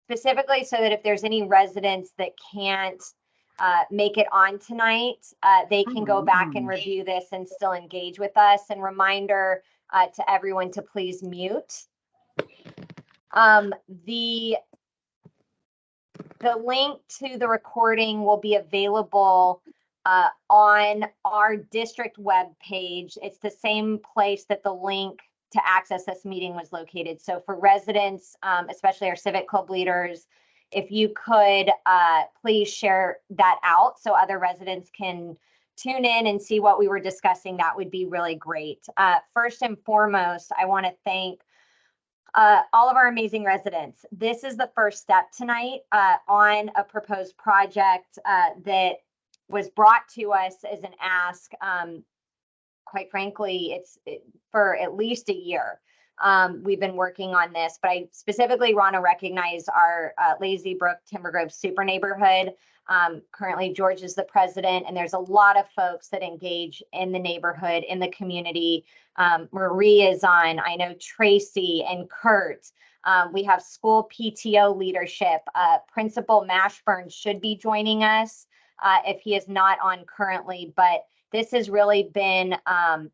specifically so that if there's any residents that can't make it on tonight, they can go back and review this and still engage with us. And reminder to everyone to please mute. The link to the recording will be available on our district web page. It's the same place that the link to access this meeting was located. So for residents, especially our civic club leaders, if you could please share that out so other residents can tune in and see what we were discussing, that would be really great. First and foremost, I want to thank all of our amazing residents. This is the first step tonight on a proposed project that was brought to us as an ask. Quite frankly, it's for at least a year. We've been working on this, but I specifically want to recognize our Lazy Brook Timber Grove super neighborhood. Currently, George is the president, and there's a lot of folks that engage in the neighborhood, in the community. Marie is on, I know Tracy and Kurt. We have school PTO leadership. Principal Mashburn should be joining us if he is not on currently, but this has really been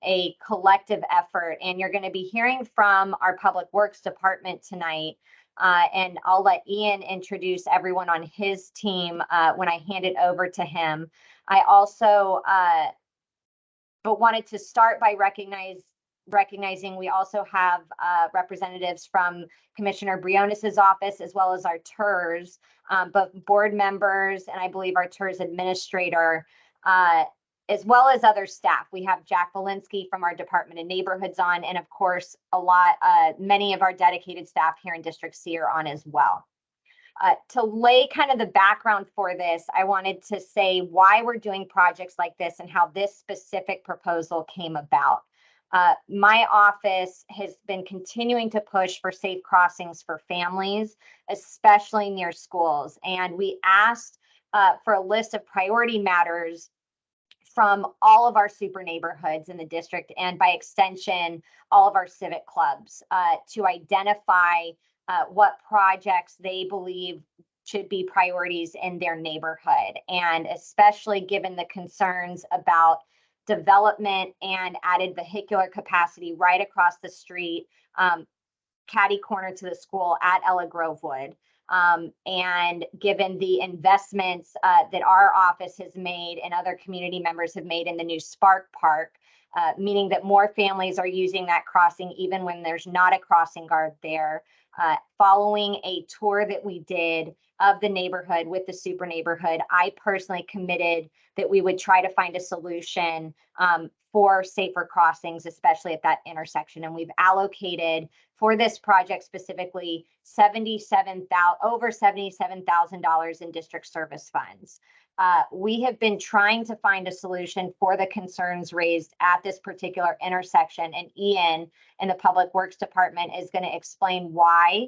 a collective effort, and you're going to be hearing from our Public Works Department tonight. And I'll let Ian introduce everyone on his team when I hand it over to him. I also but wanted to start by recognizing we also have representatives from Commissioner Briones's office, as well as our TERS, both board members, and I believe our TERS administrator, as well as other staff. We have Jack Valinsky from our Department of Neighborhoods on, and of course, many of our dedicated staff here in District C are on as well. To lay kind of the background for this, I wanted to say why we're doing projects like this and how this specific proposal came about. My office has been continuing to push for safe crossings for families, especially near schools. And we asked for a list of priority matters from all of our super neighborhoods in the district, and by extension, all of our civic clubs, to identify what projects they believe should be priorities in their neighborhood. And especially given the concerns about development and added vehicular capacity right across the street, catty corner to the school at Ella Grovewood. And given the investments that our office has made and other community members have made in the new Spark Park, meaning that more families are using that crossing even when there's not a crossing guard there. Following a tour that we did of the neighborhood with the super neighborhood, I personally committed that we would try to find a solution for safer crossings, especially at that intersection. And we've allocated for this project specifically over $77,000 in district service funds. We have been trying to find a solution for the concerns raised at this particular intersection, and Ian in the Public Works Department is going to explain why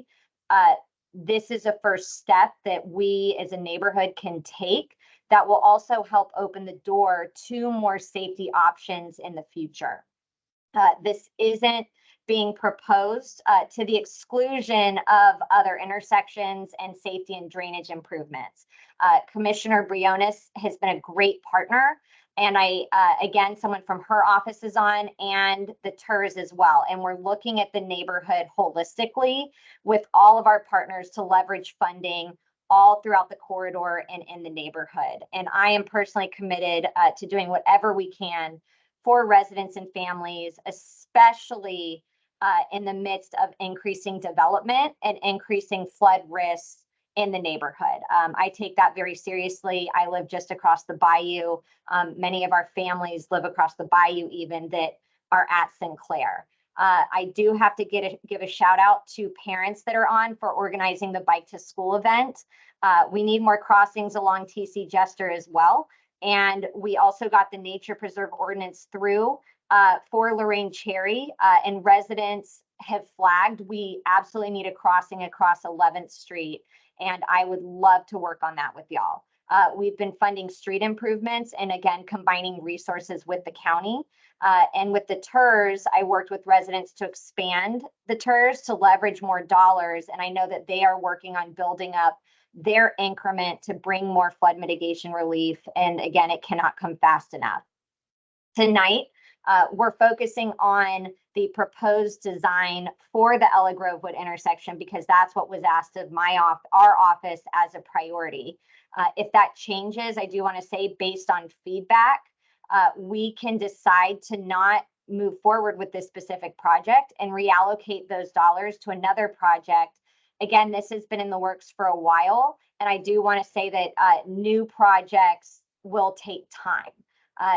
this is a first step that we as a neighborhood can take that will also help open the door to more safety options in the future. This isn't being proposed to the exclusion of other intersections and safety and drainage improvements. Commissioner Briones has been a great partner, and again, someone from her office is on, and the TERS as well. And we're looking at the neighborhood holistically with all of our partners to leverage funding all throughout the corridor and in the neighborhood. And I am personally committed to doing whatever we can for residents and families, especially in the midst of increasing development and increasing flood risks in the neighborhood. I take that very seriously. I live just across the bayou. Many of our families live across the bayou even that are at Sinclair. I do have to give a shout out to parents that are on for organizing the Bike to School event. We need more crossings along TC Jester as well. And we also got the Nature Preserve Ordinance through for Lorraine Cherry, and residents have flagged we absolutely need a crossing across 11th Street, and I would love to work on that with y'all. We've been funding street improvements and again, combining resources with the county. And with the TERS, I worked with residents to expand the TERS to leverage more dollars. And I know that they are working on building up their increment to bring more flood mitigation relief. And again, it cannot come fast enough. Tonight, we're focusing on the proposed design for the Ella Grovewood intersection because that's what was asked of our office as a priority. If that changes, I do want to say based on feedback, we can decide to not move forward with this specific project and reallocate those dollars to another project. Again, this has been in the works for a while, and I do want to say that new projects will take time.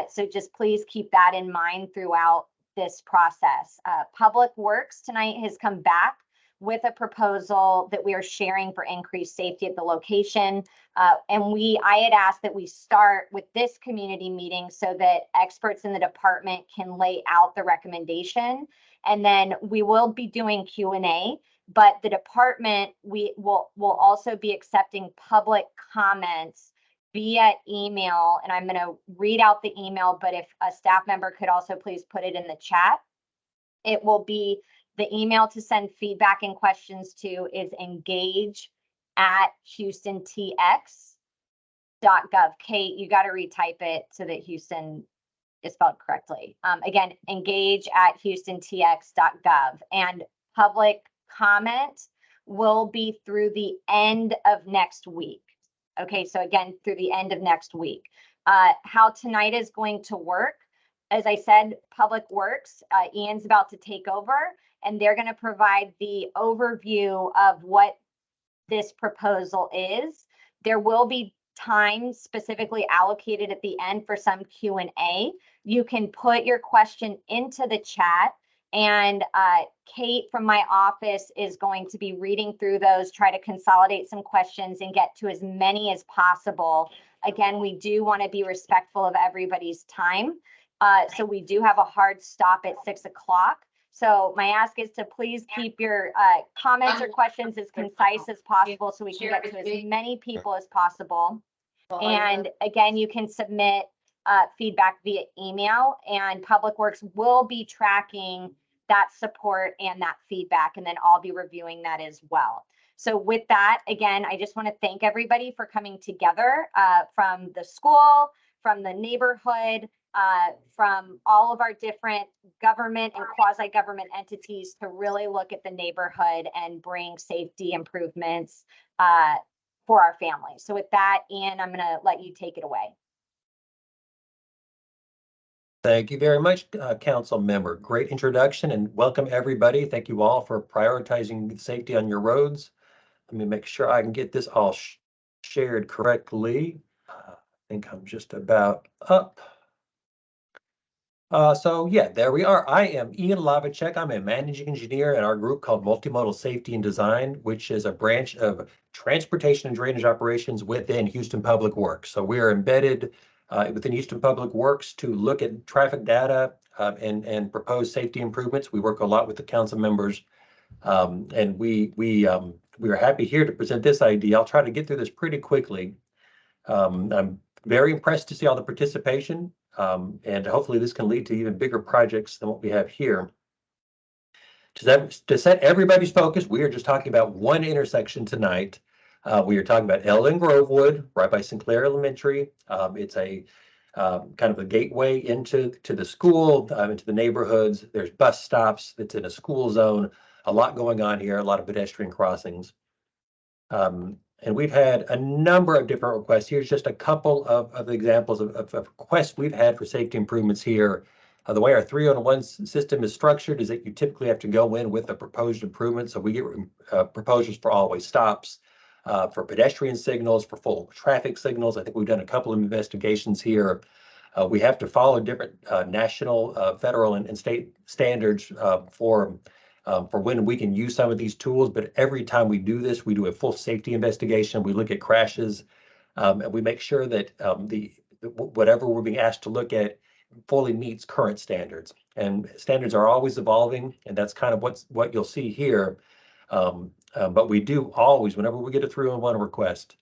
So just please keep that in mind throughout this process. Public Works tonight has come back with a proposal that we are sharing for increased safety at the location. And I had asked that we start with this community meeting so that experts in the department can lay out the recommendation. And then we will be doing Q&A, but the department, we will also be accepting public comments via email. And I'm going to read out the email, but if a staff member could also please put it in the chat. It will be the email to send feedback and questions to is engage@houstontx.gov. Kate, you got to retype it so that Houston is spelled correctly. Again, engage@houstontx.gov. And public comment will be through the end of next week. Okay, so again, through the end of next week. How tonight is going to work, as I said, Public Works, Ian's about to take over, and they're going to provide the overview of what this proposal is. There will be time specifically allocated at the end for some Q&A. You can put your question into the chat, and Kate from my office is going to be reading through those, try to consolidate some questions and get to as many as possible. Again, we do want to be respectful of everybody's time. So we do have a hard stop at 6 o'clock. So my ask is to please keep your comments or questions as concise as possible so we can get to as many people as possible. And again, you can submit feedback via email, and Public Works will be tracking that support and that feedback, and then I'll be reviewing that as well. So with that, again, I just want to thank everybody for coming together from the school, from the neighborhood, from all of our different government and quasi-government entities to really look at the neighborhood and bring safety improvements for our families. So with that, Ian, I'm going to let you take it away. Thank you very much, Council Member. Great introduction and welcome everybody. Thank you all for prioritizing safety on your roads. Let me make sure I can get this all shared correctly. I think I'm just about up. So yeah, there we are. I am Ian Lavacek. I'm a managing engineer at our group called Multimodal Safety and Design, which is a branch of transportation and drainage operations within Houston Public Works. So we are embedded within Houston Public Works to look at traffic data and propose safety improvements. We work a lot with the council members, and we are happy here to present this idea. I'll try to get through this pretty quickly. I'm very impressed to see all the participation, and hopefully this can lead to even bigger projects than what we have here. To set everybody's focus, we are just talking about one intersection tonight. We are talking about Ella Grovewood, right by Sinclair Elementary. It's a kind of a gateway into the school, into the neighborhoods. There's bus stops. It's in a school zone. A lot going on here, a lot of pedestrian crossings. And we've had a number of different requests. Here's just a couple of examples of requests we've had for safety improvements here. The way our 301 system is structured is that you typically have to go in with a proposed improvement. So we get proposals for all-way stops, for pedestrian signals, for full traffic signals. I think we've done a couple of investigations here. We have to follow different national, federal, and state standards for when we can use some of these tools. But every time we do this, we do a full safety investigation. We look at crashes, and we make sure that whatever we're being asked to look at fully meets current standards. And standards are always evolving, and that's kind of what you'll see here. But we do always, whenever we get a 301 request,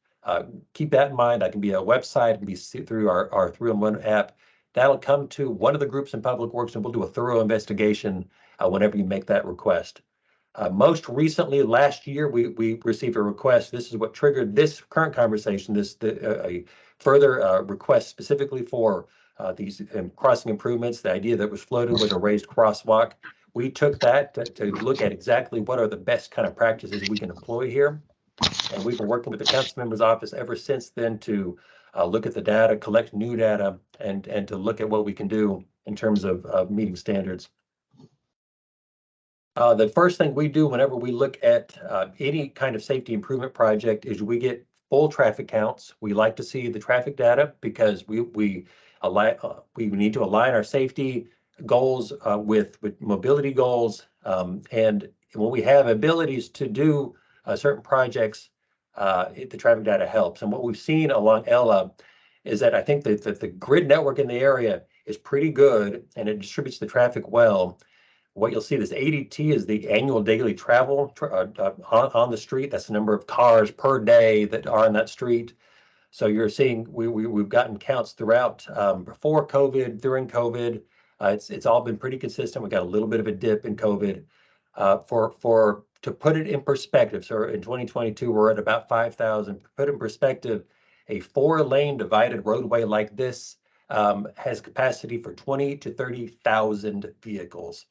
Keep that in mind. That can be a website, it can be through our 3-in-1 app. That'll come to one of the groups in Public Works, and we'll do a thorough investigation whenever you make that request. Most recently, last year, we received a request. This is what triggered this current conversation, a further request specifically for these crossing improvements. The idea that was floated was a raised crosswalk. We took that to look at exactly what are the best kind of practices we can employ here. And we've been working with the council member's office ever since then to look at the data, collect new data, and to look at what we can do in terms of meeting standards. The first thing we do whenever we look at any kind of safety improvement project is we get full traffic counts. We like to see the traffic data because we need to align our safety goals with mobility goals. And when we have abilities to do certain projects, the traffic data helps. And what we've seen along Ella is that I think that the grid network in the area is pretty good and it distributes the traffic well. What you'll see, this ADT is the annual daily travel on the street. That's the number of cars per day that are on that street. So you're seeing we've gotten counts throughout before COVID, during COVID. It's all been pretty consistent. We got a little bit of a dip in COVID. To put it in perspective, so in 2022 we're at about 5,000. To put it in perspective, a 4-lane divided roadway like this has capacity for 20 to 30,000 vehicles.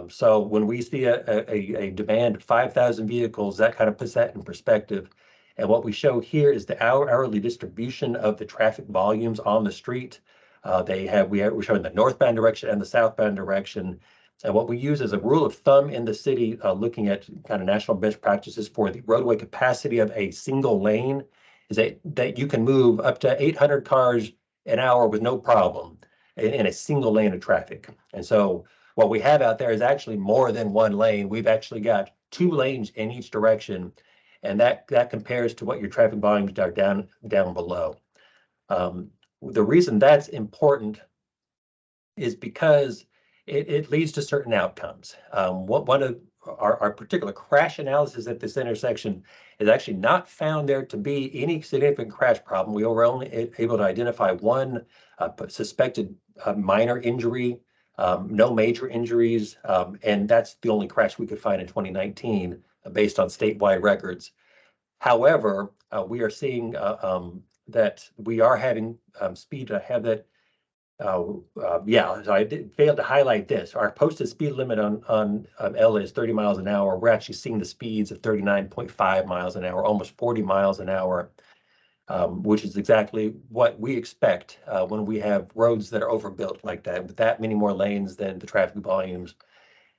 So when we see a demand of 5,000 vehicles, that kind of puts that in perspective. And what we show here is the hourly distribution of the traffic volumes on the street. We're showing the northbound direction and the southbound direction. And what we use as a rule of thumb in the city, looking at kind of national best practices for the roadway capacity of a single lane, is that you can move up to 800 cars an hour with no problem in a single lane of traffic. And so what we have out there is actually more than one lane. We've actually got 2 lanes in each direction, and that compares to what your traffic volumes are down below. The reason that's important is because it leads to certain outcomes. One of our particular crash analysis at this intersection is actually not found there to be any significant crash problem. We were only able to identify one suspected minor injury, no major injuries, and that's the only crash we could find in 2019 based on statewide records. However, we are seeing that we are having speed to have that. So I failed to highlight this. Our posted speed limit on Ella is 30 miles an hour. We're actually seeing the speeds of 39.5 miles an hour, almost 40 miles an hour, which is exactly what we expect when we have roads that are overbuilt like that, with that many more lanes than the traffic volumes.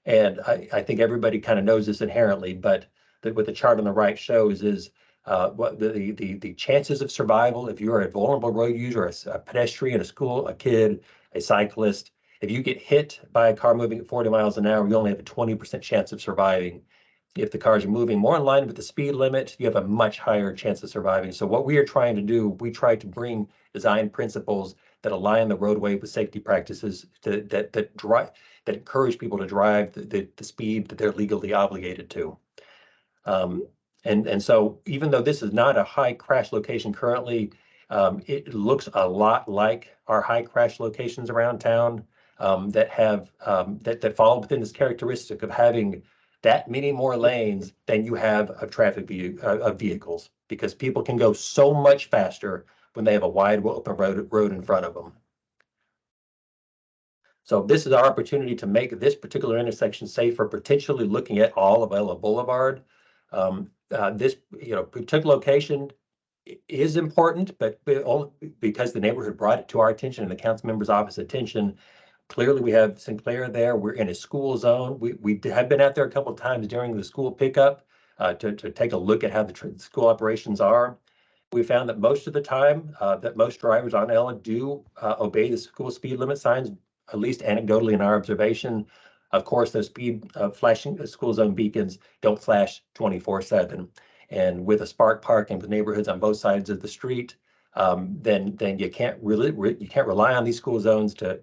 And I think everybody kind of knows this inherently, but what the chart on the right shows is what the chances of survival if you're a vulnerable road user, a pedestrian, a kid, a cyclist. If you get hit by a car moving at 40 miles an hour, you only have a 20% chance of surviving. If the cars are moving more in line with the speed limit, you have a much higher chance of surviving. So what we are trying to do, we try to bring design principles that align the roadway with safety practices that encourage people to drive the speed that they're legally obligated to. And so even though this is not a high crash location currently, it looks a lot like our high crash locations around town that have that fall within this characteristic of having that many more lanes than you have of of vehicles, because people can go so much faster when they have a wide open road in front of them. So this is our opportunity to make this particular intersection safer, potentially looking at all of Ella Boulevard. This particular location is important, but only because the neighborhood brought it to our attention and the council member's office attention. Clearly, we have Sinclair there. We're in a school zone. We have been out there a couple of times during the school pickup to take a look at how the school operations are. We found that most of the time that most drivers on Ella do obey the school speed limit signs, at least anecdotally in our observation. Of course, those speed flashing school zone beacons don't flash 24/7. And with a spark park and with neighborhoods on both sides of the street, then you can't rely on these school zones to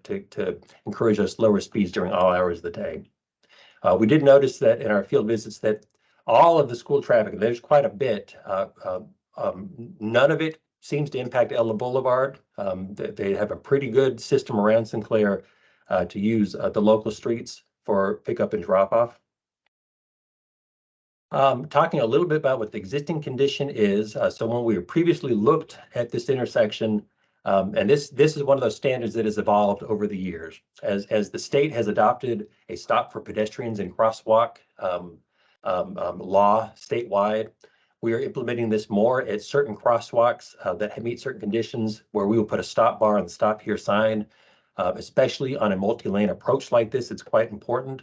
encourage those slower speeds during all hours of the day. We did notice that in our field visits that all of the school traffic, and there's quite a bit, None of it seems to impact Ella Boulevard. They have a pretty good system around Sinclair to use the local streets for pickup and drop off. Talking a little bit about what the existing condition is. So when we previously looked at this intersection, and this is one of those standards that has evolved over the years. As the state has adopted a stop for pedestrians and crosswalk law statewide, we are implementing this more at certain crosswalks that meet certain conditions where we will put a stop bar on the stop here sign, especially on a multi-lane approach like this. It's quite important.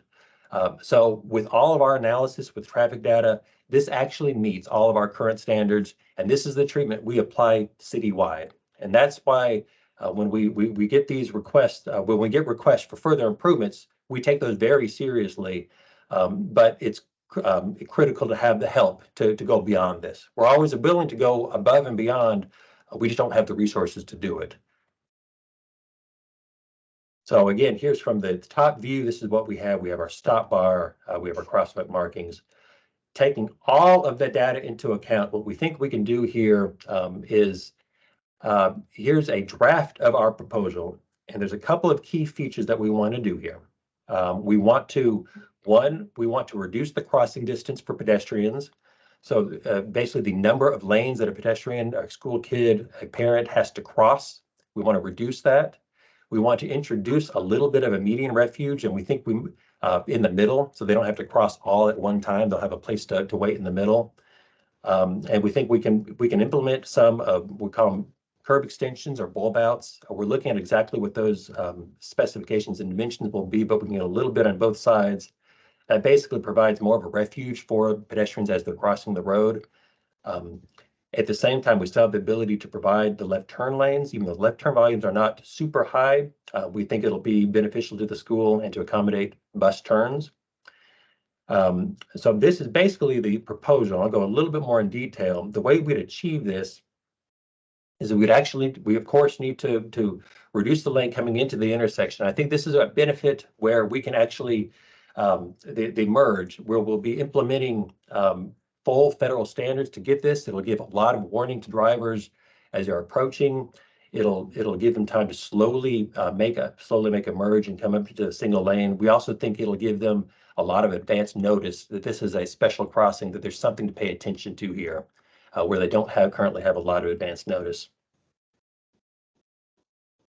So with all of our analysis with traffic data, this actually meets all of our current standards, and this is the treatment we apply citywide. And that's why when we get these requests, when we get requests for further improvements, we take those very seriously. But it's critical to have the help to go beyond this. We're always willing to go above and beyond. We just don't have the resources to do it. So again, here's from the top view. This is what we have. We have our stop bar. We have our crosswalk markings. Taking all of the data into account, what we think we can do here is here's a draft of our proposal. And there's a couple of key features that we want to do here. We want to reduce the crossing distance for pedestrians. So basically the number of lanes that a pedestrian, a school kid, a parent has to cross, we want to reduce that. We want to introduce a little bit of a median refuge, and we think we in the middle, so they don't have to cross all at one time. They'll have a place to wait in the middle. And we think we can implement some of, we call them curb extensions or bulb outs. We're looking at exactly what those specifications and dimensions will be, but we can get a little bit on both sides. That basically provides more of a refuge for pedestrians as they're crossing the road. At the same time, we still have the ability to provide the left turn lanes, even though left turn volumes are not super high. We think it'll be beneficial to the school and to accommodate bus turns. So this is basically the proposal. I'll go a little bit more in detail. The way we'd achieve this is that we of course need to reduce the lane coming into the intersection. I think this is a benefit where we can actually, they merge, where we'll be implementing full federal standards to get this. It'll give a lot of warning to drivers as they're approaching. It'll give them time to slowly make a merge and come up to a single lane. We also think it'll give them a lot of advance notice that this is a special crossing, that there's something to pay attention to here, where they don't currently have a lot of advance notice.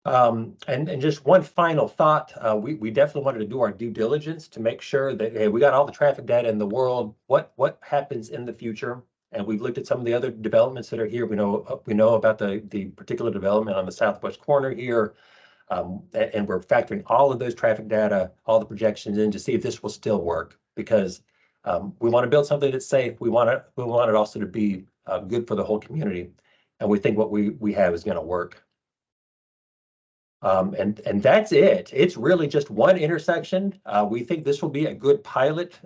And just one final thought, we definitely wanted to do our due diligence to make sure that, hey, we got all the traffic data in the world, what happens in the future. And we've looked at some of the other developments that are here. We know about the particular development on the southwest corner here. And we're factoring all of those traffic data, all the projections in to see if this will still work, because we want to build something that's safe. We want it also to be good for the whole community. And we think what we have is going to work. And that's it. It's really just one intersection. We think this will be a good pilot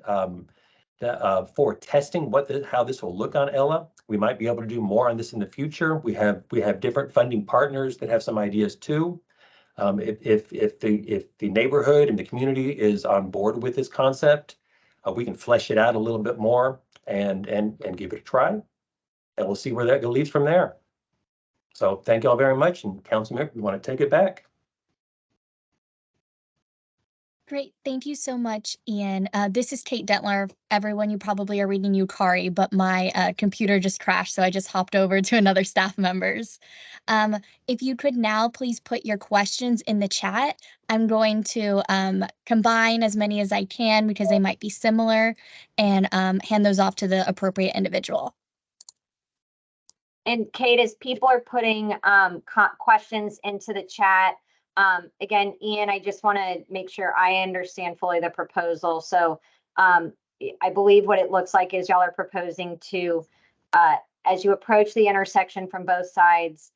for testing how this will look on Ella. We might be able to do more on this in the future. We have different funding partners that have some ideas too. If the neighborhood and the community is on board with this concept, we can flesh it out a little bit more and give it a try, and we'll see where that leads from there. So thank you all very much, and Councilmember, you want to take it back? Great. Thank you so much, Ian. This is Kate Dentler. Everyone, you probably are reading Yukari, but my computer just crashed, so I just hopped over to another staff member's. If you could now please put your questions in the chat. I'm going to combine as many as I can because they might be similar, and hand those off to the appropriate individual. And Kate, as people are putting questions into the chat, again, Ian, I just want to make sure I understand fully the proposal. So I believe what it looks like is y'all are proposing to, as you approach the intersection from both sides,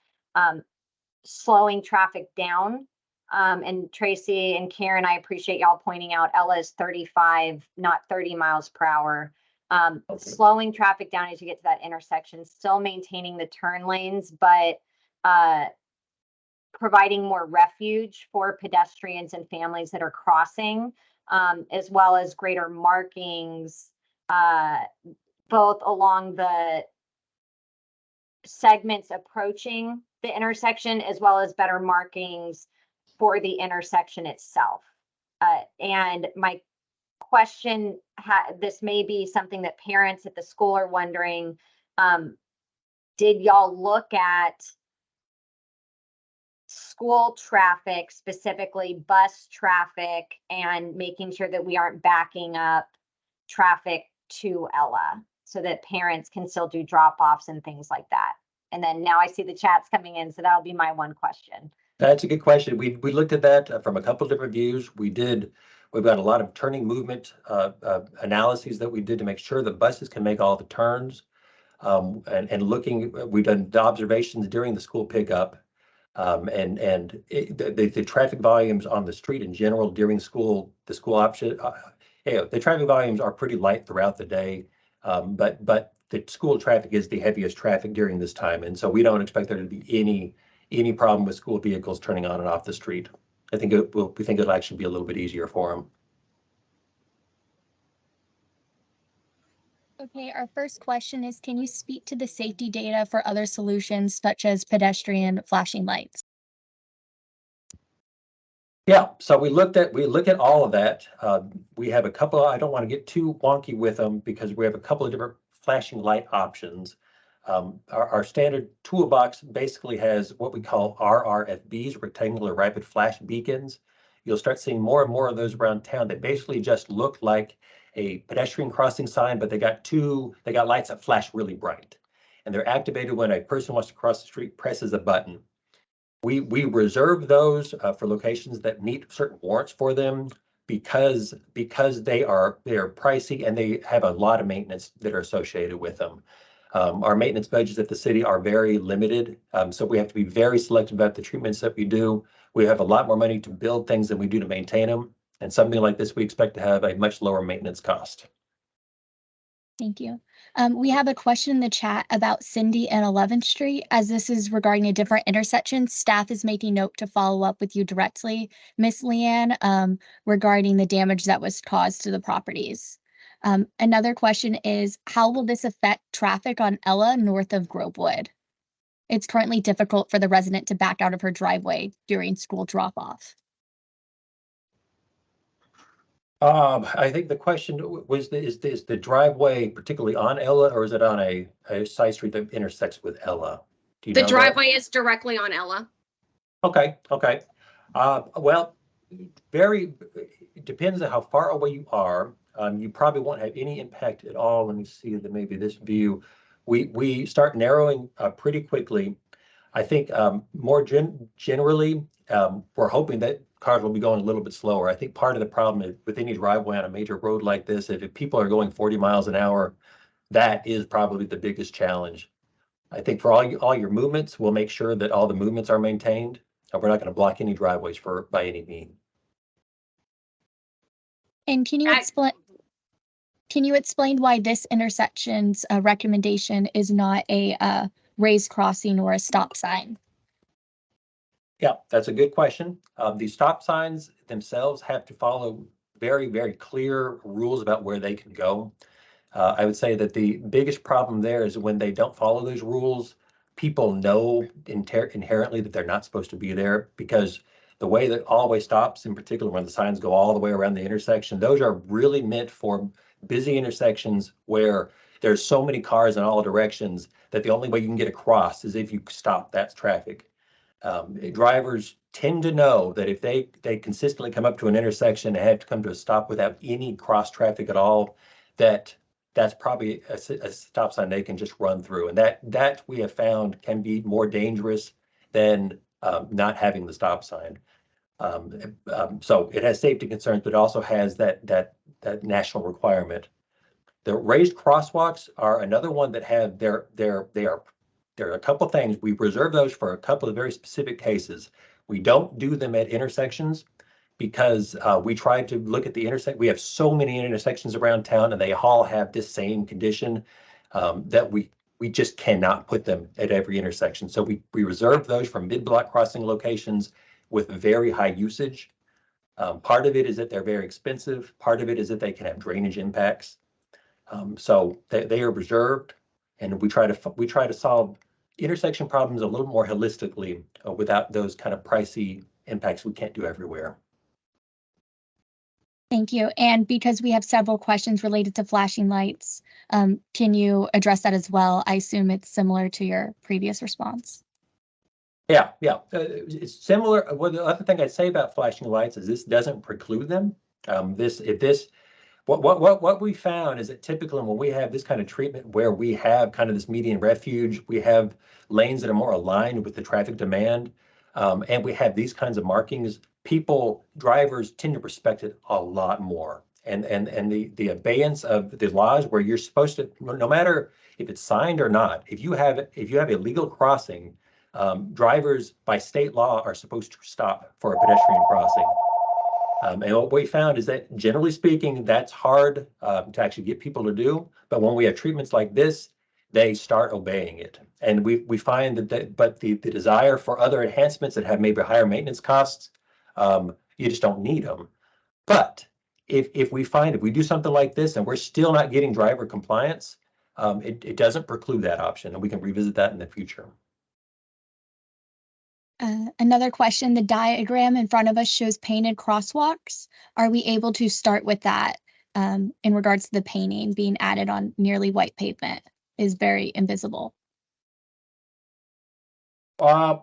slowing traffic down. And Tracy and Karen, I appreciate y'all pointing out Ella is 35, not 30 miles per hour. Okay. Slowing traffic down as you get to that intersection, still maintaining the turn lanes, but providing more refuge for pedestrians and families that are crossing, as well as greater markings, both along the segments approaching the intersection, as well as better markings for the intersection itself. And my question, this may be something that parents at the school are wondering, did y'all look at school traffic, specifically bus traffic, and making sure that we aren't backing up traffic to Ella so that parents can still do drop-offs and things like that? And then now I see the chats coming in, so that'll be my one question. That's a good question. We looked at that from a couple of different views. We've got a lot of turning movement analyses that we did to make sure that buses can make all the turns. We've done the observations during the school pickup. The traffic volumes on the street in general during the school option, the traffic volumes are pretty light throughout the day. But the school traffic is the heaviest traffic during this time. And so we don't expect there to be any problem with school vehicles turning on and off the street. We think it'll actually be a little bit easier for them. Okay, our first question is, can you speak to the safety data for other solutions such as pedestrian flashing lights? Yeah, so we look at all of that. We have a couple, I don't want to get too wonky with them because we have a couple of different flashing light options. Our standard toolbox basically has what we call RRFBs, rectangular rapid flash beacons. You'll start seeing more and more of those around town that basically just look like a pedestrian crossing sign, but they got lights that flash really bright. And they're activated when a person wants to cross the street, presses a button. We reserve those for locations that meet certain warrants for them because they are pricey and they have a lot of maintenance that are associated with them. Our maintenance budgets at the city are very limited, so we have to be very selective about the treatments that we do. We have a lot more money to build things than we do to maintain them. And something like this, we expect to have a much lower maintenance cost. Thank you. We have a question in the chat about Cindy and 11th Street. As this is regarding a different intersection, staff is making note to follow up with you directly, Miss Leanne, regarding the damage that was caused to the properties. Another question is, how will this affect traffic on Ella north of Grovewood? It's currently difficult for the resident to back out of her driveway during school drop-off. I think the question was, is the driveway particularly on Ella, or is it on a side street that intersects with Ella? Do you know The driveway is directly on Ella. Okay. Well, it depends on how far away you are. You probably won't have any impact at all. Let me see maybe this view. We start narrowing pretty quickly. I think more generally, we're hoping that cars will be going a little bit slower. I think part of the problem is with any driveway on a major road like this, if people are going 40 miles an hour, that is probably the biggest challenge. I think for all your movements, we'll make sure that all the movements are maintained. And we're not going to block any driveways by any means. And can you explain why this intersection's recommendation is not a raised crossing or a stop sign? Yeah, that's a good question. The stop signs themselves have to follow very, very clear rules about where they can go. I would say that the biggest problem there is when they don't follow those rules, people know inherently that they're not supposed to be there, because the way that all-way stops, in particular when the signs go all the way around the intersection, those are really meant for busy intersections where there's so many cars in all directions that the only way you can get across is if you stop that traffic. Drivers tend to know that if they consistently come up to an intersection and have to come to a stop without any cross traffic at all, that's probably a stop sign they can just run through. And that we have found can be more dangerous than not having the stop sign. So it has safety concerns, but it also has that national requirement. The raised crosswalks are another one that have there are a couple of things. We reserve those for a couple of very specific cases. We don't do them at intersections because we try to look at the intersection. We have so many intersections around town and they all have this same condition that we just cannot put them at every intersection. So we reserve those for mid-block crossing locations with very high usage. Part of it is that they're very expensive. Part of it is that they can have drainage impacts. So they are reserved, and we try to solve intersection problems a little more holistically without those kind of pricey impacts we can't do everywhere. Thank you. And because we have several questions related to flashing lights, can you address that as well? I assume it's similar to your previous response. Yeah. It's similar. Well, the other thing I'd say about flashing lights is this doesn't preclude them. What we found is that typically when we have this kind of treatment where we have kind of this median refuge, we have lanes that are more aligned with the traffic demand, and we have these kinds of markings, drivers tend to respect it a lot more. And the abeyance of the laws where you're supposed to, no matter if it's signed or not, if you have a legal crossing, drivers by state law are supposed to stop for a pedestrian crossing. And what we found is that generally speaking, that's hard to actually get people to do. But when we have treatments like this, they start obeying it. And we find but the desire for other enhancements that have maybe higher maintenance costs, you just don't need them. But if we do something like this and we're still not getting driver compliance, it doesn't preclude that option, and we can revisit that in the future. Another question, the diagram in front of us shows painted crosswalks. Are we able to start with that in regards to the painting being added on nearly white pavement is very invisible? I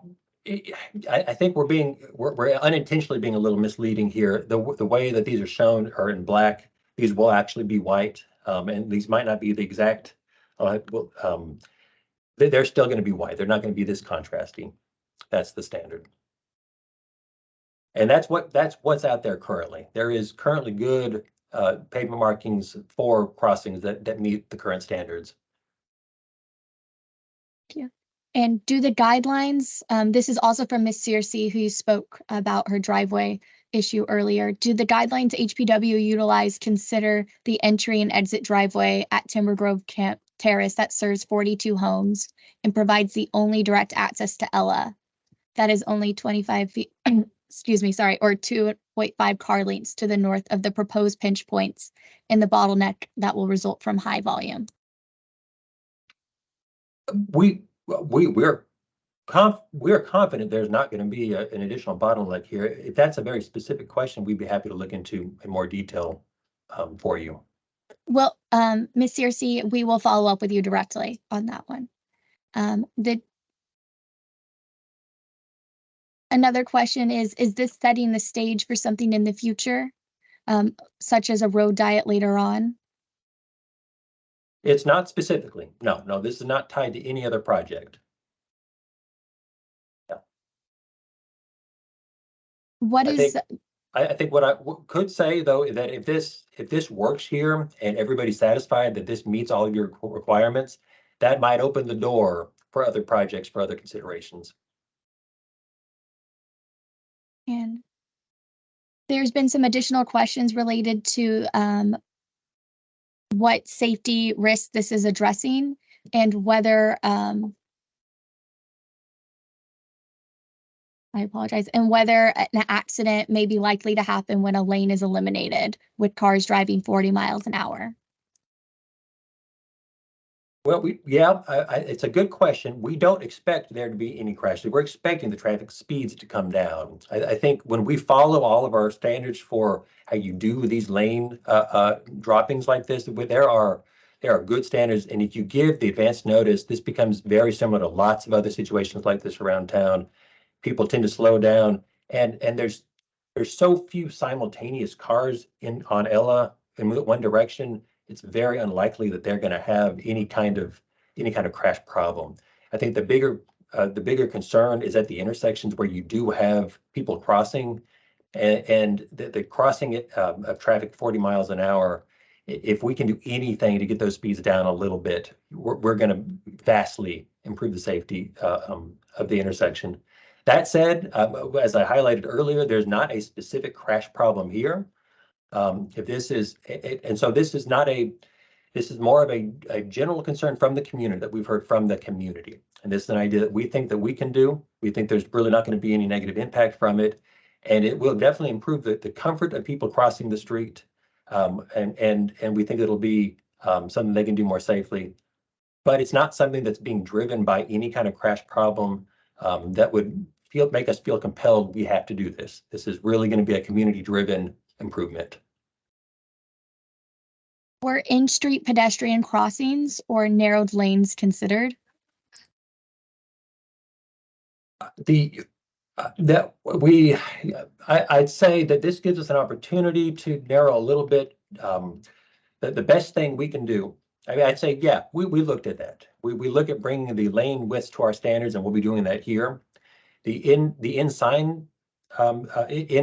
think we're unintentionally being a little misleading here. The way that these are shown are in black. These will actually be white, and these might not be the exact. They're still going to be white. They're not going to be this contrasting. That's the standard. And that's what's out there currently. There is currently good pavement markings for crossings that meet the current standards. Thank you. And do the guidelines, this is also from Ms. Searcy, who spoke about her driveway issue earlier. Do the guidelines HPW utilize consider the entry and exit driveway at Timber Grove Terrace that serves 42 homes and provides the only direct access to Ella? That is only 25 feet, excuse me, sorry, or 2.5 car lengths to the north of the proposed pinch points in the bottleneck that will result from high volume. We're confident there's not going to be an additional bottleneck here. If that's a very specific question, we'd be happy to look into in more detail for you. Well, Ms. Searcy, we will follow up with you directly on that one. Another question is this setting the stage for something in the future, such as a road diet later on? It's not specifically. No, this is not tied to any other project. Yeah. I think what I could say though is that if this works here and everybody's satisfied that this meets all of your requirements, that might open the door for other projects, for other considerations. And there's been some additional questions related to what safety risk this is addressing and whether, I apologize, and whether an accident may be likely to happen when a lane is eliminated with cars driving 40 miles an hour. Well, it's a good question. We don't expect there to be any crashes. We're expecting the traffic speeds to come down. I think when we follow all of our standards for how you do these lane droppings like this, there are good standards. And if you give the advance notice, this becomes very similar to lots of other situations like this around town. People tend to slow down, and there's so few simultaneous cars on Ella in one direction. It's very unlikely that they're going to have any kind of crash problem. I think the bigger concern is at the intersections where you do have people crossing, and the crossing of traffic 40 miles an hour. If we can do anything to get those speeds down a little bit, we're going to vastly improve the safety of the intersection. That said, as I highlighted earlier, there's not a specific crash problem here. This is more of a general concern from the community that we've heard from the community. And this is an idea that we think that we can do. We think there's really not going to be any negative impact from it. And it will definitely improve the comfort of people crossing the street. And we think it'll be something they can do more safely. but it's not something that's being driven by any kind of crash problem that would make us feel compelled we have to do this. This is really going to be a community-driven improvement. Were in-street pedestrian crossings or narrowed lanes considered? I'd say that this gives us an opportunity to narrow a little bit. The best thing we can do, I mean, I'd say, yeah, we looked at that. We look at bringing the lane width to our standards, and we'll be doing that here. The in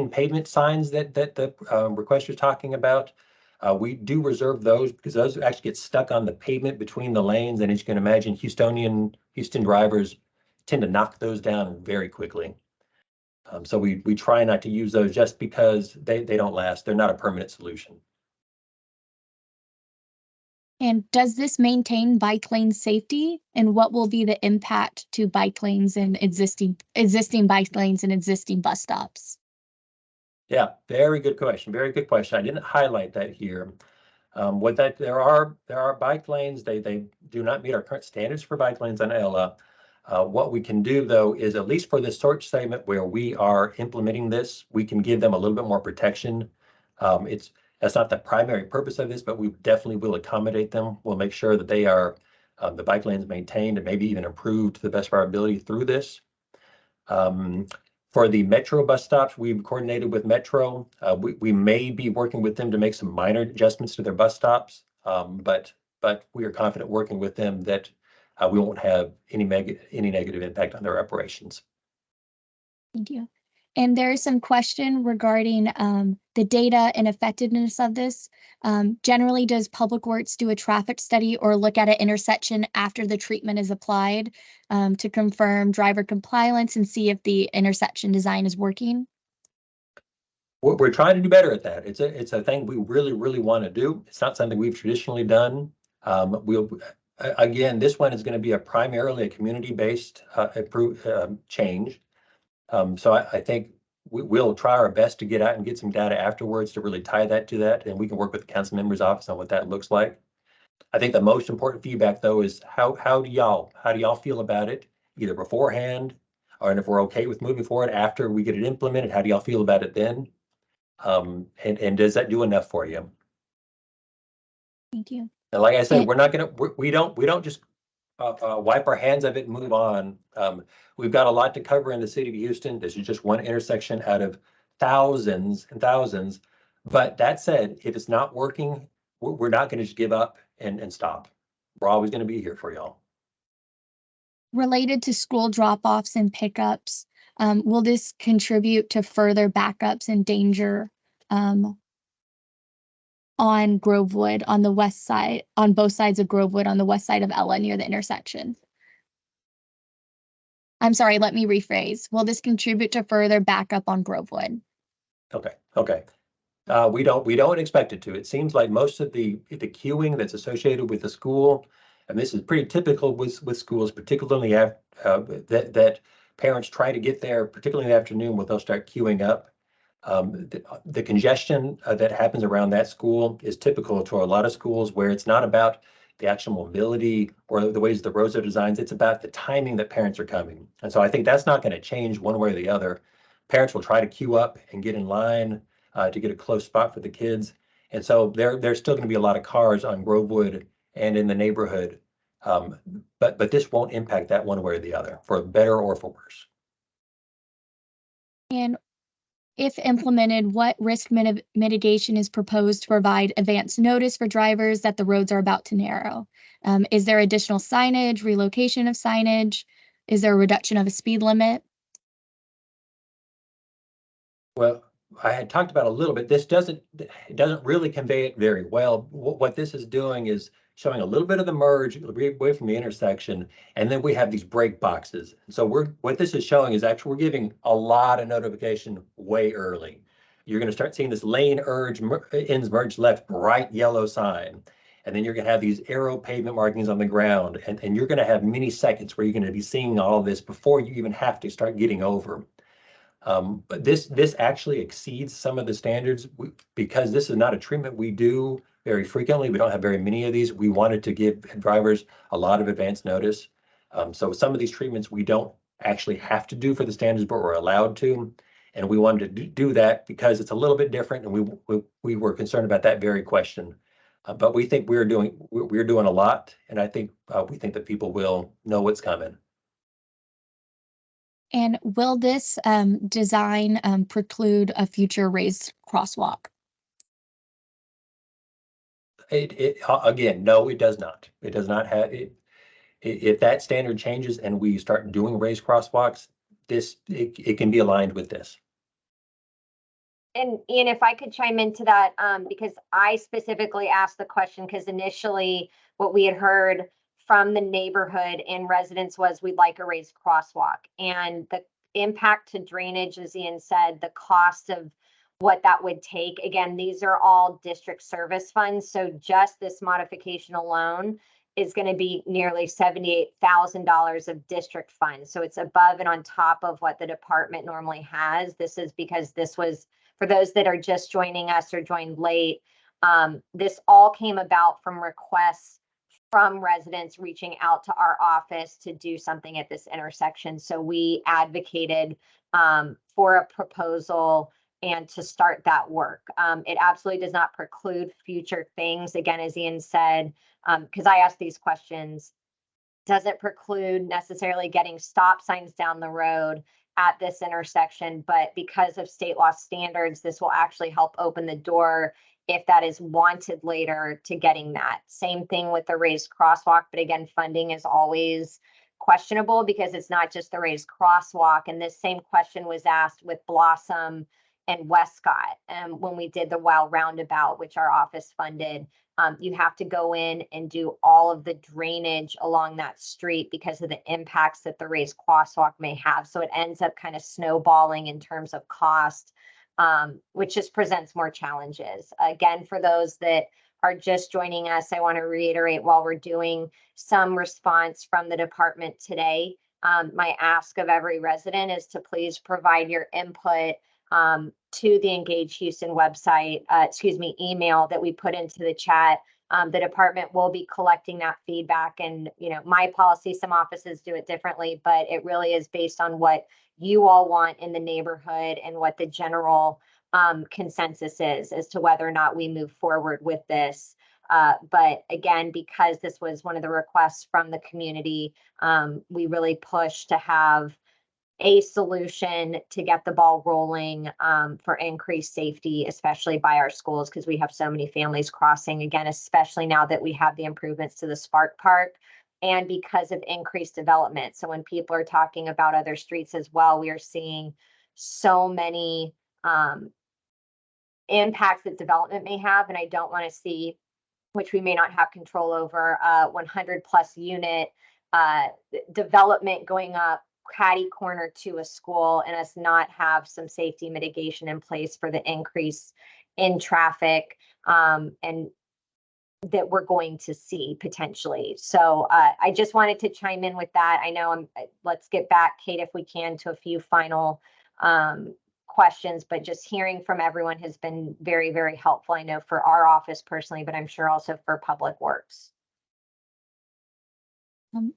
pavement signs that the requester is talking about, we do reserve those because those actually get stuck on the pavement between the lanes, and as you can imagine, Houston drivers tend to knock those down very quickly. So we try not to use those just because they don't last. They're not a permanent solution. And does this maintain bike lane safety? And what will be the impact to bike lanes and existing bike lanes and existing bus stops? Yeah, very good question. Very good question. I didn't highlight that here. There are bike lanes. They do not meet our current standards for bike lanes on Ella. What we can do though is, at least for this search segment where we are implementing this, we can give them a little bit more protection. That's not the primary purpose of this, but we definitely will accommodate them. We'll make sure that they are the bike lanes maintained and maybe even improved to the best of our ability through this. For the Metro bus stops, we've coordinated with Metro. We may be working with them to make some minor adjustments to their bus stops, but we are confident working with them that we won't have any negative impact on their operations. Thank you. And there is some question regarding the data and effectiveness of this. Generally, does Public Works do a traffic study or look at an intersection after the treatment is applied to confirm driver compliance and see if the intersection design is working? We're trying to do better at that. It's a thing we really want to do. It's not something we've traditionally done. Again, this one is going to be primarily a community-based change. So I think we'll try our best to get out and get some data afterwards to really tie that to that, and we can work with the council member's office on what that looks like. I think the most important feedback though is how do y'all feel about it, either beforehand, or and if we're okay with moving forward after we get it implemented, how do y'all feel about it then? And does that do enough for you? Thank you. And like I said, we don't just wipe our hands of it and move on. We've got a lot to cover in the city of Houston. This is just one intersection out of thousands and thousands. But that said, if it's not working, we're not going to just give up and stop. We're always going to be here for y'all. Related to school drop-offs and pickups, will this contribute to further backups and danger on Grovewood, on the west side, on both sides of Grovewood, on the west side of Ella near the intersection? I'm sorry, let me rephrase. Will this contribute to further backup on Grovewood? Okay. We don't expect it to. It seems like most of the queuing that's associated with the school, and this is pretty typical with schools, particularly that parents try to get there, particularly in the afternoon, where they'll start queuing up. The congestion that happens around that school is typical to a lot of schools, where it's not about the actual mobility or the ways the roads are designed. It's about the timing that parents are coming. And so I think that's not going to change one way or the other. Parents will try to queue up and get in line to get a close spot for the kids. And so there's still going to be a lot of cars on Grovewood and in the neighborhood. But this won't impact that one way or the other, for better or for worse. And if implemented, what risk mitigation is proposed to provide advance notice for drivers that the roads are about to narrow? Is there additional signage, relocation of signage? Is there a reduction of a speed limit? Well, I had talked about a little bit. It doesn't really convey it very well. What this is doing is showing a little bit of the merge away from the intersection, and then we have these break boxes. So what this is showing is actually we're giving a lot of notification way early. You're going to start seeing this lane ends merge left, bright yellow sign, and then you're going to have these arrow pavement markings on the ground, and you're going to have many seconds where you're going to be seeing all of this before you even have to start getting over. But this actually exceeds some of the standards because this is not a treatment we do very frequently. We don't have very many of these. We wanted to give drivers a lot of advance notice. So some of these treatments we don't actually have to do for the standards, but we're allowed to. And we wanted to do that because it's a little bit different, and we were concerned about that very question. But we think we're doing a lot, and I think we think that people will know what's coming. And will this design preclude a future raised crosswalk? Again, no, it does not. It does not have it. If that standard changes and we start doing raised crosswalks, it can be aligned with this. And Ian, if I could chime into that, because I specifically asked the question, because initially what we had heard from the neighborhood and residents was we'd like a raised crosswalk. And the impact to drainage, as Ian said, the cost of what that would take. Again, these are all district service funds. So just this modification alone is going to be nearly $78,000 of district funds. So it's above and on top of what the department normally has. This is because this was, for those that are just joining us or joined late, this all came about from requests from residents reaching out to our office to do something at this intersection. So we advocated for a proposal and to start that work. It absolutely does not preclude future things. Again, as Ian said, because I asked these questions, doesn't preclude necessarily getting stop signs down the road at this intersection, but because of state law standards, this will actually help open the door if that is wanted later to getting that. Same thing with the raised crosswalk, but again, funding is always questionable because it's not just the raised crosswalk. And this same question was asked with Blossom and Westcott when we did the Wild Roundabout, which our office funded. You have to go in and do all of the drainage along that street because of the impacts that the raised crosswalk may have. So it ends up kind of snowballing in terms of cost, which just presents more challenges. Again, for those that are just joining us, I want to reiterate while we're doing some response from the department today, my ask of every resident is to please provide your input to the Engage Houston website, email that we put into the chat. The department will be collecting that feedback, and my policy, some offices do it differently, but it really is based on what you all want in the neighborhood and what the general consensus is as to whether or not we move forward with this. But again, because this was one of the requests from the community, we really pushed to have a solution to get the ball rolling for increased safety, especially by our schools, because we have so many families crossing, again, especially now that we have the improvements to the Spark Park and because of increased development. So when people are talking about other streets as well, we are seeing so many impacts that development may have. And I don't want to see, which we may not have control over, 100 plus unit development going up catty corner to a school and us not have some safety mitigation in place for the increase in traffic and that we're going to see potentially. So I just wanted to chime in with that. I know let's get back, Kate, if we can, to a few final questions, but just hearing from everyone has been very, very helpful. I know for our office personally, but I'm sure also for Public Works.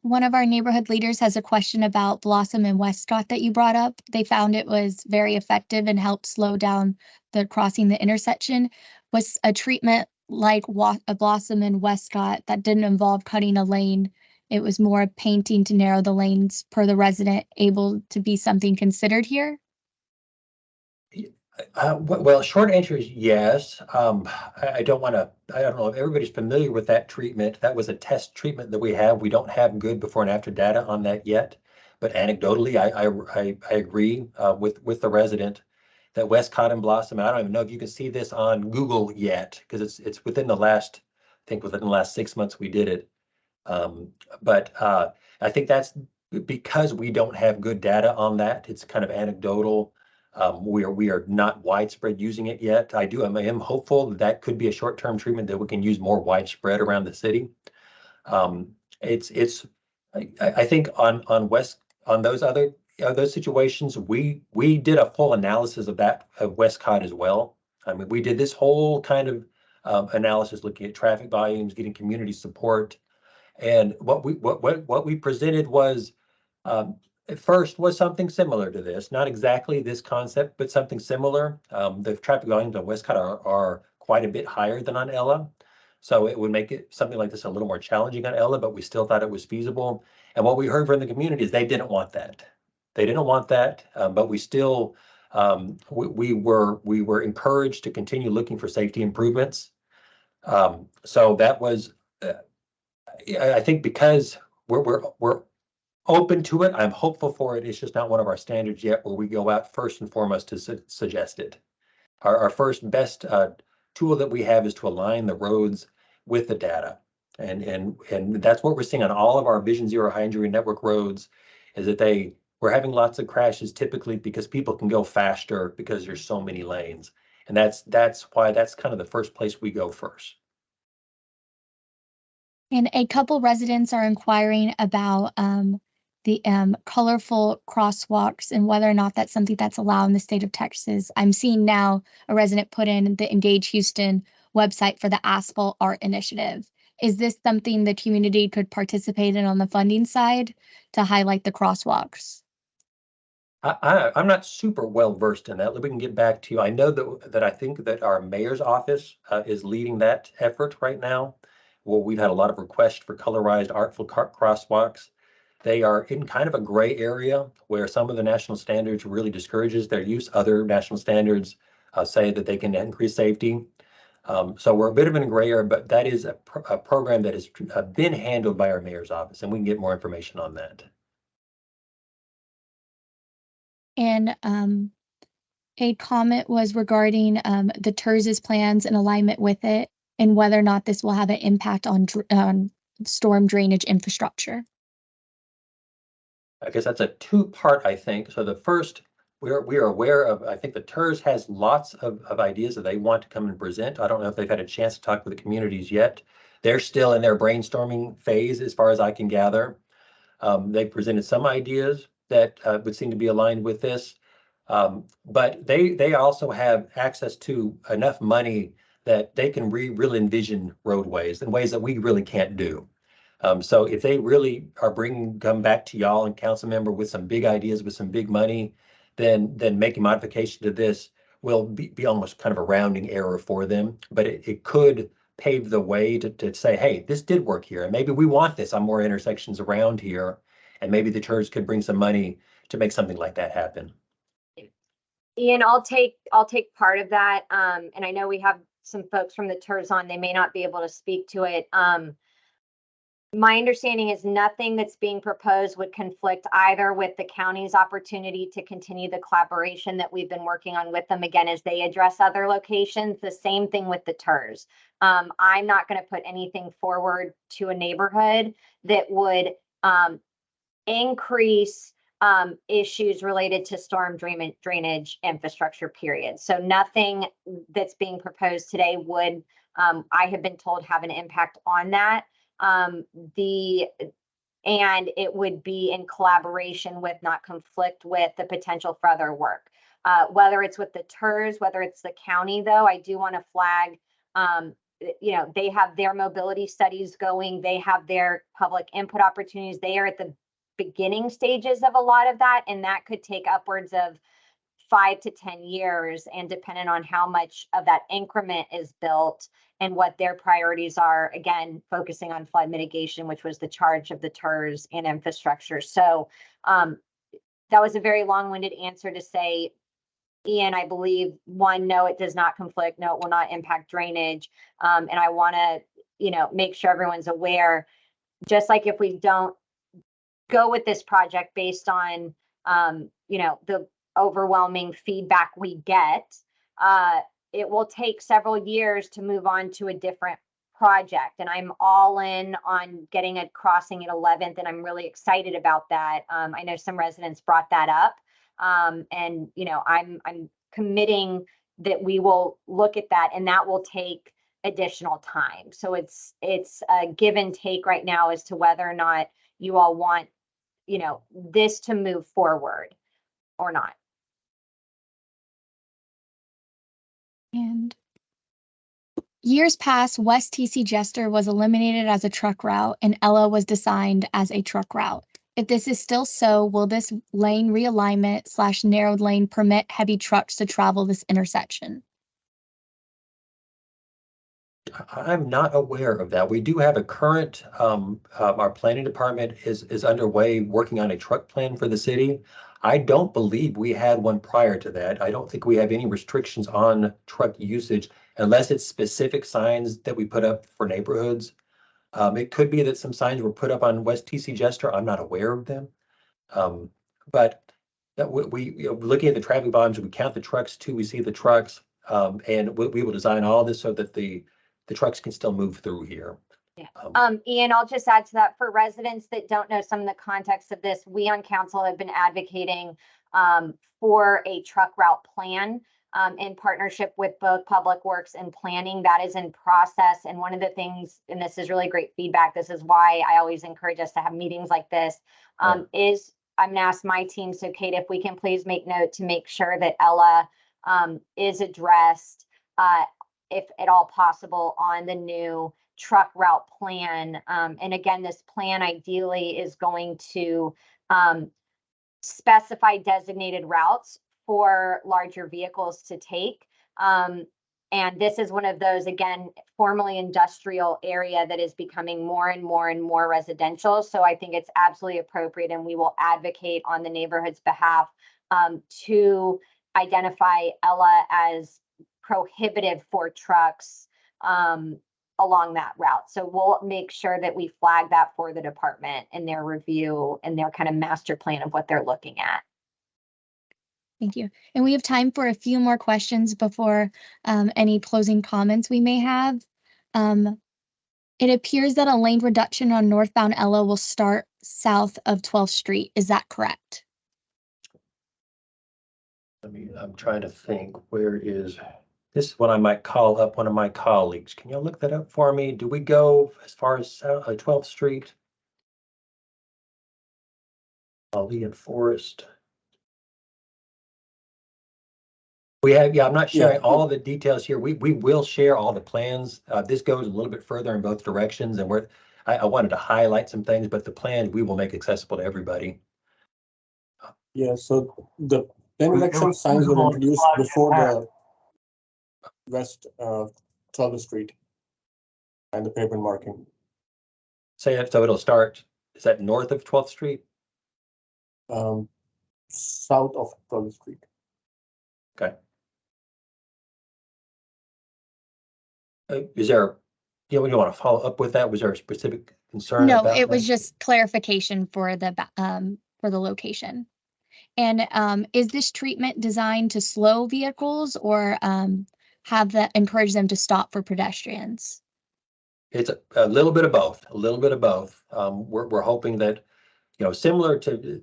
One of our neighborhood leaders has a question about Blossom and Westcott that you brought up. They found it was very effective and helped slow down the crossing the intersection. Was a treatment like a Blossom and Westcott that didn't involve cutting a lane? It was more painting to narrow the lanes per the resident able to be something considered here? Well, short answer is yes. I don't know if everybody's familiar with that treatment. That was a test treatment that we have. We don't have good before and after data on that yet. But anecdotally, I agree with the resident that Westcott and Blossom, and I don't even know if you can see this on Google yet, because it's within the last 6 months we did it. But I think that's because we don't have good data on that. It's kind of anecdotal. We are not widespread using it yet. I am hopeful that could be a short-term treatment that we can use more widespread around the city. I think on those situations, we did a full analysis of Westcott as well. I mean, we did this whole kind of analysis, looking at traffic volumes, getting community support. And what we presented was, at first, was something similar to this, not exactly this concept, but something similar. The traffic volumes on Westcott are quite a bit higher than on Ella. So it would make it something like this a little more challenging on Ella, but we still thought it was feasible. And what we heard from the community is they didn't want that. They didn't want that, but we still, we were encouraged to continue looking for safety improvements. So that was, I think, because we're open to it. I'm hopeful for it. It's just not one of our standards yet where we go out first and foremost to suggest it. Our first best tool that we have is to align the roads with the data. And that's what we're seeing on all of our Vision Zero high injury network roads, is that we're having lots of crashes typically because people can go faster because there's so many lanes. And that's why that's kind of the first place we go first. And a couple residents are inquiring about the colorful crosswalks and whether or not that's something that's allowed in the state of Texas. I'm seeing now a resident put in the Engage Houston website for the Asphalt Art Initiative. Is this something the community could participate in on the funding side to highlight the crosswalks? I'm not super well versed in that. We can get back to you. I know that I think that our mayor's office is leading that effort right now. Well, we've had a lot of requests for colorized artful crosswalks. They are in kind of a gray area where some of the national standards really discourages their use. Other national standards say that they can increase safety. So we're a bit of in a gray area, but that is a program that has been handled by our mayor's office, and we can get more information on that. And a comment was regarding the TERS's plans and alignment with it, and whether or not this will have an impact on storm drainage infrastructure. I guess that's a two-part, I think. So the first, we are aware of, I think the TERS has lots of ideas that they want to come and present. I don't know if they've had a chance to talk with the communities yet. They're still in their brainstorming phase, as far as I can gather. They presented some ideas that would seem to be aligned with this. But they also have access to enough money that they can really envision roadways in ways that we really can't do. So if they really are come back to y'all and council member with some big ideas, with some big money, then making modification to this will be almost kind of a rounding error for them. But it could pave the way to say, hey, this did work here, and maybe we want this on more intersections around here, and maybe the church could bring some money to make something like that happen. Ian, I'll take part of that. And I know we have some folks from the TERS on. They may not be able to speak to it. My understanding is nothing that's being proposed would conflict either with the county's opportunity to continue the collaboration that we've been working on with them, again, as they address other locations. The same thing with the TERS. I'm not going to put anything forward to a neighborhood that would increase issues related to storm drainage infrastructure, period. So nothing that's being proposed today would, I have been told, have an impact on that. And it would be in collaboration with, not conflict with, the potential for other work. Whether it's with the TERS, whether it's the county, though, I do want to flag, they have their mobility studies going. They have their public input opportunities. They are at the beginning stages of a lot of that, and that could take upwards of 5 to 10 years, and depending on how much of that increment is built and what their priorities are, again, focusing on flood mitigation, which was the charge of the TERS and infrastructure. So that was a very long-winded answer to say, Ian, I believe, one, no, it does not conflict. No, it will not impact drainage. And I want to, make sure everyone's aware, just like if we don't go with this project based on, the overwhelming feedback we get, it will take several years to move on to a different project. And I'm all in on getting a crossing at 11th, and I'm really excited about that. I know some residents brought that up, and I'm committing that we will look at that, and that will take additional time. So it's a give and take right now as to whether or not you all want this to move forward or not. And Years past, West TC Jester was eliminated as a truck route and Ella was designed as a truck route. If this is still so, will this lane realignment / narrowed lane permit heavy trucks to travel this intersection? I'm not aware of that. We do have a current, our planning department is underway working on a truck plan for the city. I don't believe we had one prior to that. I don't think we have any restrictions on truck usage unless it's specific signs that we put up for neighborhoods. It could be that some signs were put up on West TC Jester. I'm not aware of them. But that looking at the traffic volumes, we count the trucks too. We see the trucks, and we will design all this so that the trucks can still move through here. Yeah. Ian, I'll just add to that for residents that don't know some of the context of this, we on council have been advocating for a truck route plan in partnership with both Public Works and Planning. That is in process. And one of the things, and this is really great feedback, this is why I always encourage us to have meetings like this, is I'm gonna ask my team, so Kate, if we can please make note to make sure that Ella is addressed if at all possible on the new truck route plan. And again, this plan ideally is going to specify designated routes for larger vehicles to take. And this is one of those, again, formerly industrial area that is becoming more and more and more residential. So I think it's absolutely appropriate, and we will advocate on the neighborhood's behalf to identify Ella as prohibitive for trucks along that route. So we'll make sure that we flag that for the department in their review and their kind of master plan of what they're looking at. Thank you. And we have time for a few more questions before any closing comments we may have. It appears that a lane reduction on northbound Ella will start south of 12th Street. Is that correct? I'm trying to think, where is, this is what I might call up one of my colleagues. Can you look that up for me? Do we go as far as 12th Street? Lee and Forest. We have, I'm not sharing all of the details here. We will share all the plans. This goes a little bit further in both directions, and I wanted to highlight some things, but the plan we will make accessible to everybody. Yeah, so the intersection signs were introduced before the West 12th Street and the pavement marking. Say it, so it'll start, is that north of 12th Street? South of 12th Street. Okay. Is there, you want to follow up with that? Was there a specific concern? No, about it was that? just clarification for the location. And is this treatment designed to slow vehicles or have that encourage them to stop for pedestrians? It's a little bit of both, a little bit of both. We're hoping that, similar to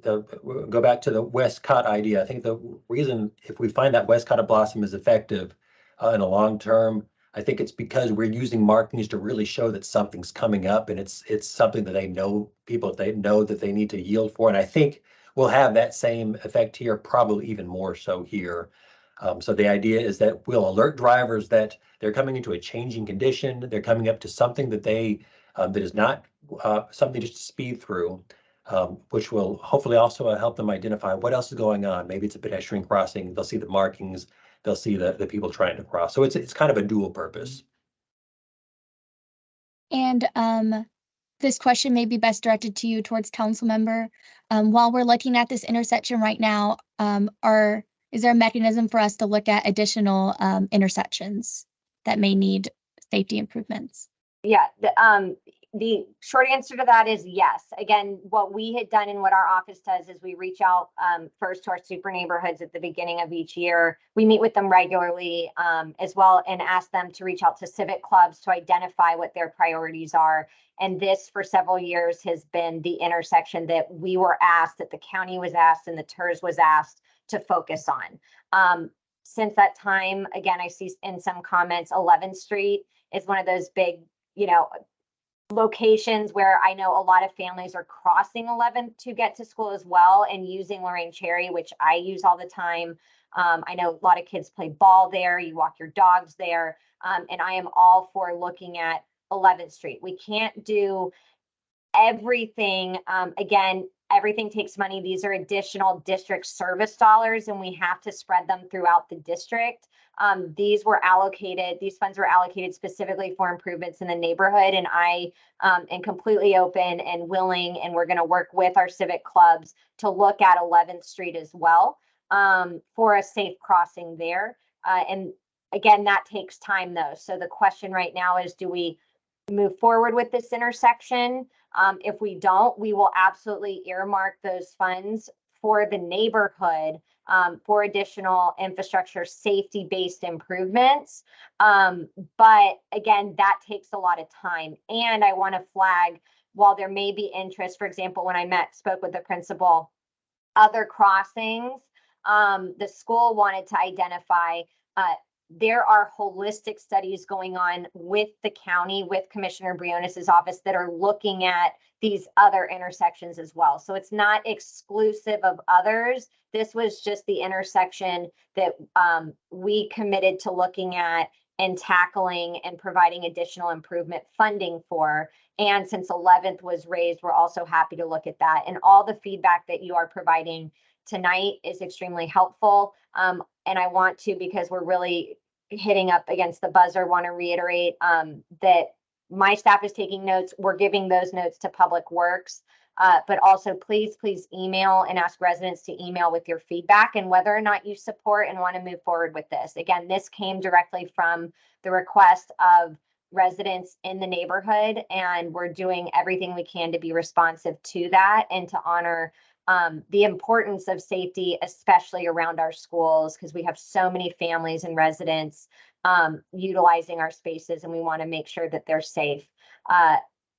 go back to the Westcott idea. I think the reason, if we find that Westcott blossom is effective in the long term, I think it's because we're using markings to really show that something's coming up, and it's something that they know that they need to yield for. And I think we'll have that same effect here, probably even more so here. So the idea is that we'll alert drivers that they're coming into a changing condition. They're coming up to something that that is not something just to speed through, which will hopefully also help them identify what else is going on. Maybe it's a pedestrian crossing. They'll see the markings. They'll see the people trying to cross. So it's kind of a dual purpose. And this question may be best directed to you towards council member. While we're looking at this intersection right now, is there a mechanism for us to look at additional intersections that may need safety improvements? Yeah, the short answer to that is yes. Again, what we had done and what our office does is we reach out first to our super neighborhoods at the beginning of each year. We meet with them regularly as well and ask them to reach out to civic clubs to identify what their priorities are. And this for several years has been the intersection that we were asked, that the county was asked, and the TERS was asked to focus on. Since that time, again, I see in some comments, 11th Street is one of those big, locations where I know a lot of families are crossing 11th to get to school as well and using Lorraine Cherry, which I use all the time. I know a lot of kids play ball there. You walk your dogs there. And I am all for looking at 11th Street. We can't do everything. Again, everything takes money. These are additional district service dollars, and we have to spread them throughout the district. These funds were allocated specifically for improvements in the neighborhood, and I am completely open and willing, and we're going to work with our civic clubs to look at 11th Street as well for a safe crossing there. And again, that takes time though. So the question right now is, do we move forward with this intersection? If we don't, we will absolutely earmark those funds for the neighborhood for additional infrastructure safety-based improvements. But again, that takes a lot of time. And I want to flag, while there may be interest, for example, when I spoke with the principal, other crossings, the school wanted to identify there are holistic studies going on with the county, with Commissioner Briones' office, that are looking at these other intersections as well. So it's not exclusive of others. This was just the intersection that we committed to looking at and tackling and providing additional improvement funding for. And since 11th was raised, we're also happy to look at that. And all the feedback that you are providing tonight is extremely helpful. And I want to, because we're really hitting up against the buzzer, want to reiterate that my staff is taking notes. We're giving those notes to Public Works, but also please email and ask residents to email with your feedback and whether or not you support and want to move forward with this. Again, this came directly from the request of residents in the neighborhood, and we're doing everything we can to be responsive to that and to honor the importance of safety, especially around our schools, because we have so many families and residents utilizing our spaces, and we want to make sure that they're safe.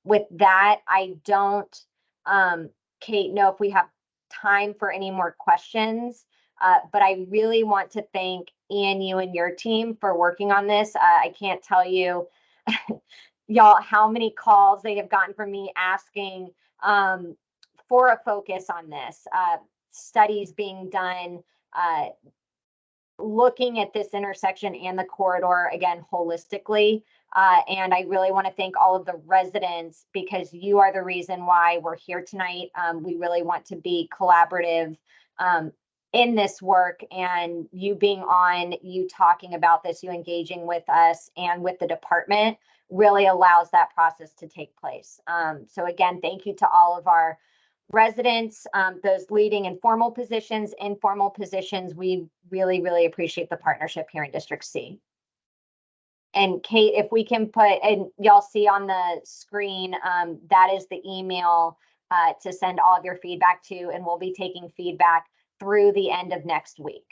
With that, I don't, Kate, know if we have time for any more questions, but I really want to thank Ian, you and your team for working on this. I can't tell you, y'all, how many calls they have gotten from me asking for a focus on this, studies being done, looking at this intersection and the corridor again holistically. And I really want to thank all of the residents, because you are the reason why we're here tonight. We really want to be collaborative in this work, and you being on, you talking about this, you engaging with us and with the department really allows that process to take place. So again, thank you to all of our residents, those leading in formal positions, informal positions. We really, really appreciate the partnership here in District C. And Kate, if we can put, and y'all see on the screen, that is the email to send all of your feedback to, and we'll be taking feedback through the end of next week.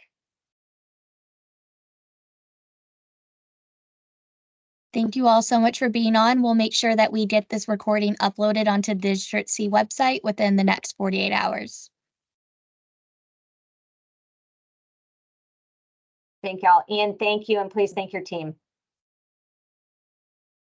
Thank you all so much for being on. We'll make sure that we get this recording uploaded onto the District C website within the next 48 hours. Thank y'all. Ian, thank you. And please thank your team.